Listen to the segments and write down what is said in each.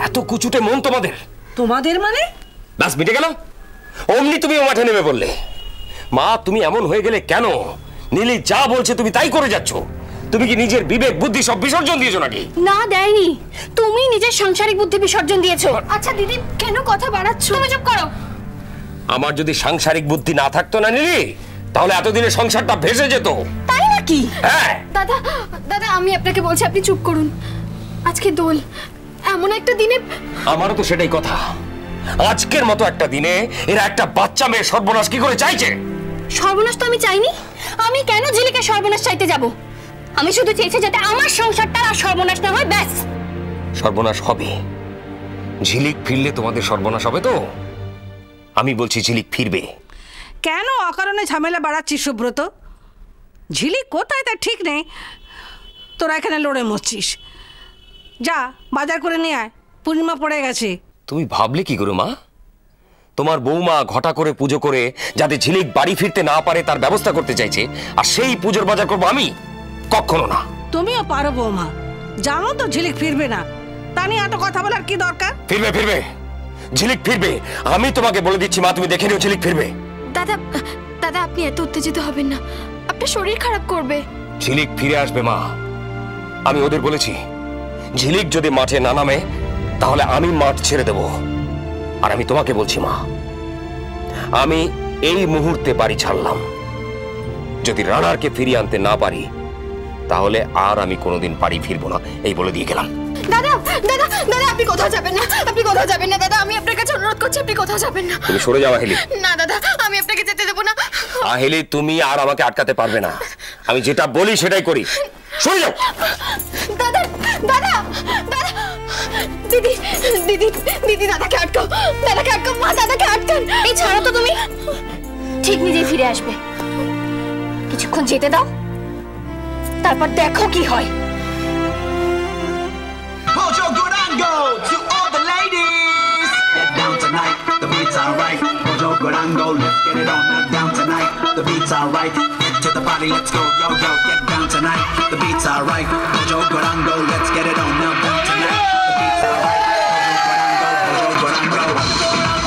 এত কুচুটে মন তোমাদের? তোমাদের মানে? ব্যাস মিটে গেল। অমনি তুমি মাঠে নেমে বললে। মা তুমি এমন হয়ে গেলে কেন? নীলি যা বলছে তুমি তাই করে যাচ্ছ। তুমি কি নিজের বিবেক বুদ্ধি সব বিসর্জন দিয়েছো নাকি? না দেয়নি, তুমি নিজের সাংসারিক বুদ্ধি বিসর্জন দিয়েছো। আচ্ছা দিদি কেন কথা বাড়াচ্ছ? তুমি চুপ করো। আমার যদি সাংসারিক বুদ্ধি না থাকতো না নীলি, তাহলে এতদিনে সংসারটা ভেসে যেত। তাই নাকি? হ্যাঁ। দাদা দাদা আমি আপনাকে বলছি আপনি চুপ করুন। আজকে দোল, এমন একটা দিনে। আমারও তো সেটাই কথা। আজকের মতো একটা দিনে এরা একটা বাচ্চা মেয়ে সর্বনাশ কি করে চাইছে? সর্বনাশ তো আমি চাইনি। আমি কেন ঝিলিকে সর্বনাশ চাইতে যাব? আমি শুধু চেয়েছি যাতে আমার সংসারটা আর সর্বনাশ না হয়, ব্যাস। সর্বনাশ হবে। ঝিলিক ফিরলে তোমাদের সর্বনাশ হবে তো? আমি বলছি ঝিলিক ফিরবে। কেন অকারণে ঝামেলা বাড়াচ্ছিস সুব্রত? ঝিলিক কোথায় তার ঠিক নেই, তোরা এখানে লড়ে মরছিস। যা বাজার করে নিয়ে আয়, পূর্ণিমা পড়ে গেছে। তুমি ভাবলে কি করে মা? তোমার বৌমা ঘটা করে পুজো করে যাতে ঝিলিক বাড়ি ফিরতে না পারে তার ব্যবস্থা করতে চাইছে, আর সেই পুজোর বাজার করবো আমি? কখনো না। তুমিও পারো বৌমা, জানো তো ঝিলিক ফিরবে না, তা নিয়ে এত কথা বলার কি দরকার? ফিরবে ফিরবে, ঝিলিক ফিরবে। আমি তোমাকে বলে দিচ্ছি মা, তুমি দেখে নিও ঝিলিক ফিরবে। দাদা দাদা আপনি এত উত্তেজিত হবেন না, আপনার শরীর খারাপ করবে। ঝিলিক ফিরে আসবে মা, আমি ওদের বলেছি। ঝিলিক যদি মাঠে না নামে তাহলে আমি মাঠ ছেড়ে দেব। আর আমি তোমাকে বলছি মা, আমি এই মুহূর্তে বাড়ি ছাড়লাম। যদি রানারকে ফিরিয়ে আনতে না পারি তাহলে আর আমি কোনোদিন বাড়ি ফিরবো না, এই বলে দিয়ে গেলাম। দাদা দাদা দাদা আপনি কোথাও যাবেন না, আপনি কোথাও যাবেন না দাদা, আমি আপনার কাছে অনুরোধ করছি আপনি কোথাও যাবেন না। তুমি সরে যাও আহেলি। না দাদা আমি আপনাকে যেতে দেবো না। আহেলি তুমি আর আমাকে আটকাতে পারবে না, আমি যেটা বলি সেটাই করি। সরে যাও। দাদা দাদা দাদা, দিদি দিদি দিদি দাদাকে আটকাও, দাদাকে আটকাও, মা দাদাকে আটকান। এই ছাড়ো তো, তুমি ঠিক নিজেই ফিরে আসবে। কিছুক্ষণ যেতে দাও, তারপর দেখো কি হয়। Mojo Gurango to all the ladies. Get down tonight, the beats are right. Mojo Gurango, let's get it on now. Down tonight, the beats are right. Get to the party, let's go, yo yo. Get down tonight, the beats are right. Mojo Gurango, let's get it on now. Down tonight, the beats are right. Mojo Gurango, Mojo Gurango.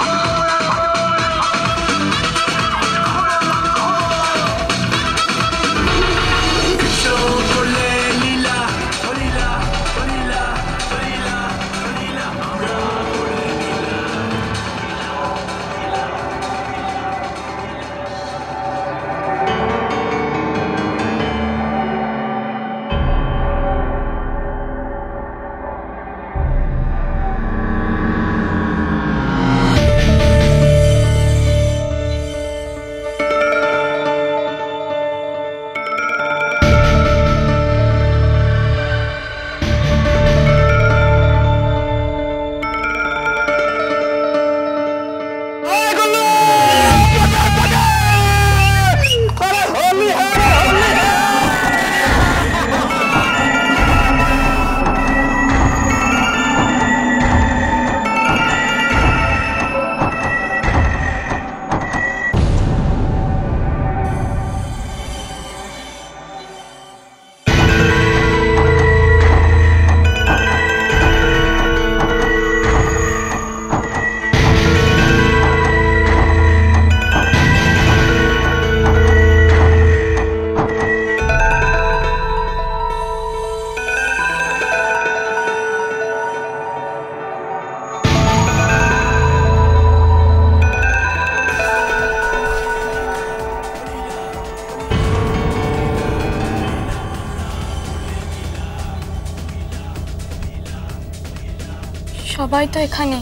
সবাই তো এখানে,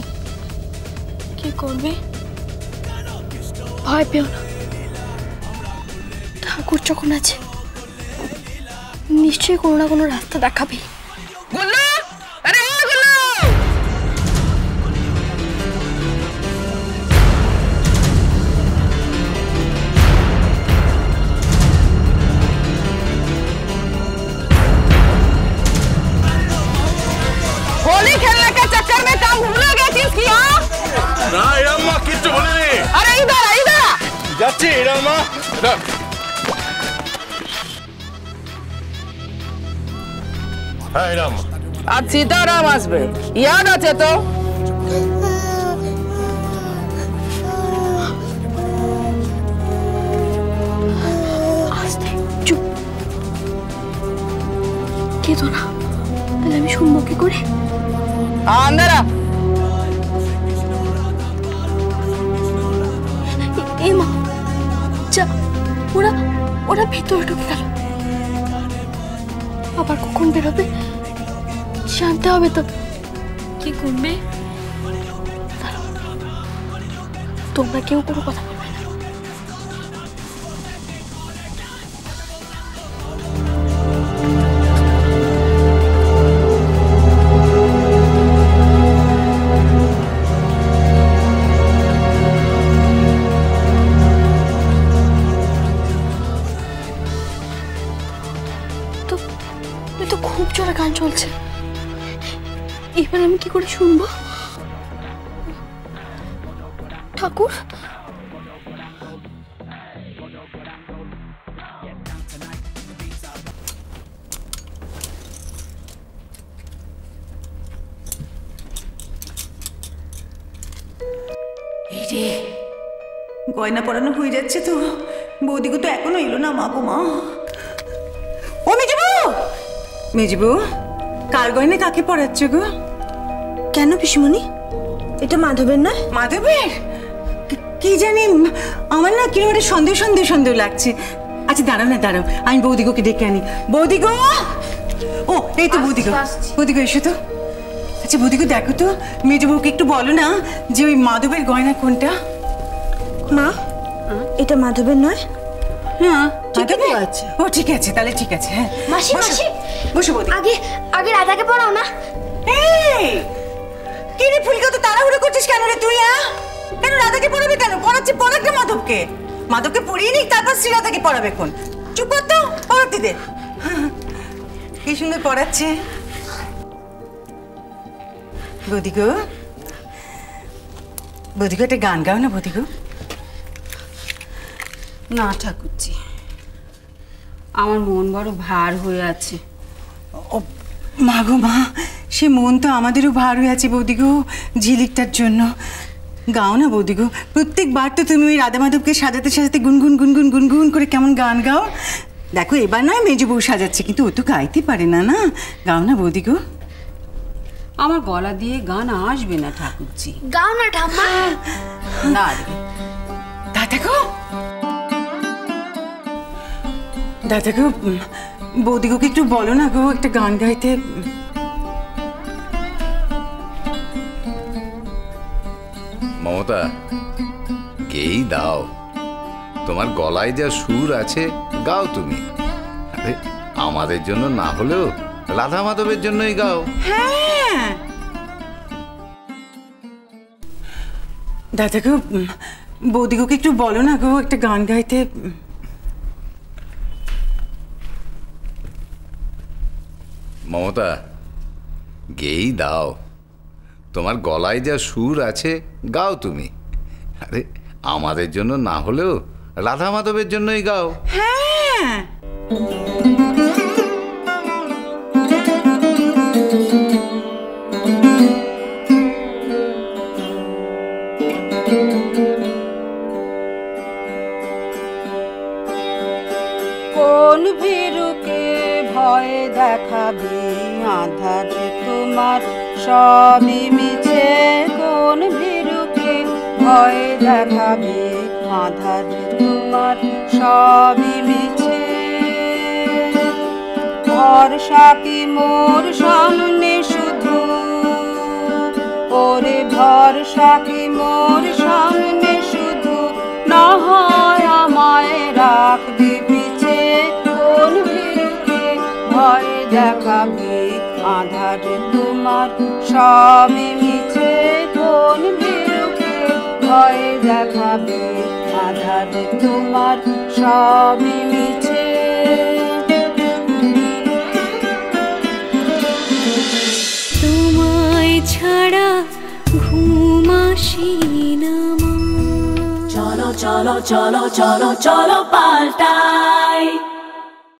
কি করবে? ভয় পেও না, ঠাকুর যখন আছে নিশ্চয়ই কোনো না কোনো রাস্তা দেখাবে। होली खेलने के चक्कर में काम भूल गई थी उसकी। हाँ না এরম মা কিচ্ছু বলিনি। अरे इधर आ, इधर आ। যাচ্ছি এরম মা। হ্যাঁ এরম আর সীতারাম আসবে, ইয়াদ আছে তো? চুপ, কেঁদো না, তাহলে আমি শুনবো কি করে? আন্দারা এ মা, যা, ওরা ওরা ভেতরে ঢুকে গেল, আবার কখন বেরোবে জানতে হবে তো। কি করবে? তোমরা কেউ কোনো কথা বলবে না। তো খুব জোরে গান চলছে, এবার আমি কি করে শুনবো? ঠাকুর, গয়না পরানো হয়ে যাচ্ছে তো, বৌদিকে তো এখনো এলো না। মা গো মা, ও মেজবু, মেজবু, কার গয়না কাকে পরাচ্ছ গো? কেন পিসিমণি, এটা মাধবের নয়? মাধবের? কি জানি, আমার না কিরকম একটা সন্দেহ সন্দেহ সন্দেহ লাগছে। আচ্ছা দাঁড়াও না, দাঁড়াও, আমি বৌদিগোকে ডেকে আনি। বৌদিগো, ও এই তো বৌদিগো, বৌদিগো এসো তো। আচ্ছা বৌদিগো, দেখো তো মেজবউকে একটু বলো না যে ওই মাধবের গয়না কোনটা। মা, এটা মাধবের নয়? হ্যাঁ ঠিকই আছে। ও ঠিক আছে, তাহলে ঠিক আছে। হ্যাঁ মাসি মাসি, বসো বৌদি। আগে আগে রাধাকে পড়াও না। এই কি রে ফুলকা, তো তাড়াহুড়ো করছিস কেন রে তুই? কেন রাধাকে পড়াবে? কেন পড়াচ্ছে? পড়াক না মাধবকে, মাধবকে পড়িয়ে নিক, তারপর শ্রী রাধাকে পড়াবে। কোন চুপ কর তো, পড়াতে দে। কি সুন্দর পড়াচ্ছে। বৌদিগো, বৌদিগো একটা গান গাও না বৌদিগো। না ঠাকুরজি, আমার মন বড় ভার হয়ে আছে। ও মা গো মা, সে মন তো আমাদেরও ভার হয়ে আছে বৌদিগো, ঝিলিকটার জন্য। গাও না বৌদিগো, প্রত্যেকবার তো তুমি ওই রাধা মাধবকে সাজাতে সাজাতে গুনগুন গুনগুন গুনগুন করে কেমন গান গাও। দেখো এবার নয় মেজো বউ সাজাচ্ছে, কিন্তু ও তো গাইতে পারে না। না গাও না বৌদিগো। আমার গলা দিয়ে গান আসবে না ঠাকুরজি। গাও না ঠাম্মা। না রে দাদা গো, দাদা গো, বৌদিগোকে একটু বলো না গো একটা গান গাইতে। মমতা, গেয়েই দাও, তোমার গলায় যা সুর আছে, গাও তুমি। আরে আমাদের জন্য না হলেও রাধা মাধবের জন্যই গাও। হ্যাঁ দাদা গো, বৌদিগোকে একটু বলো না গো একটা গান গাইতে। মমতা, গেয়েই দাও, তোমার গলায় যা সুর আছে, গাও তুমি। আরে আমাদের জন্য না হলেও রাধা মাধবের জন্যই গাও। হ্যাঁ কোন ভীরুকে ভয় দেখাবে আঁধারে তোমার সবই মিছে। কোন ভীরুকে ভয় দেখাবে আঁধারে তোমার সবই মিছে। ভরসা কি মোর সামনে শুধু, ওরে ভরসা কি মোর সামনে শুধু, না হয় আমায় রাখবি পিছে। কোন ভীরুকে ভয় দেখাবে আঁধারে তোমার সবই মিছে। কোন ভীরুকে ভয় দেখাবে আঁধারে তোমার সবই মিছে। তোমায় ছাড়া ঘুম আসি না মা। চলো চলো চলো চলো চলো পাল্টাই।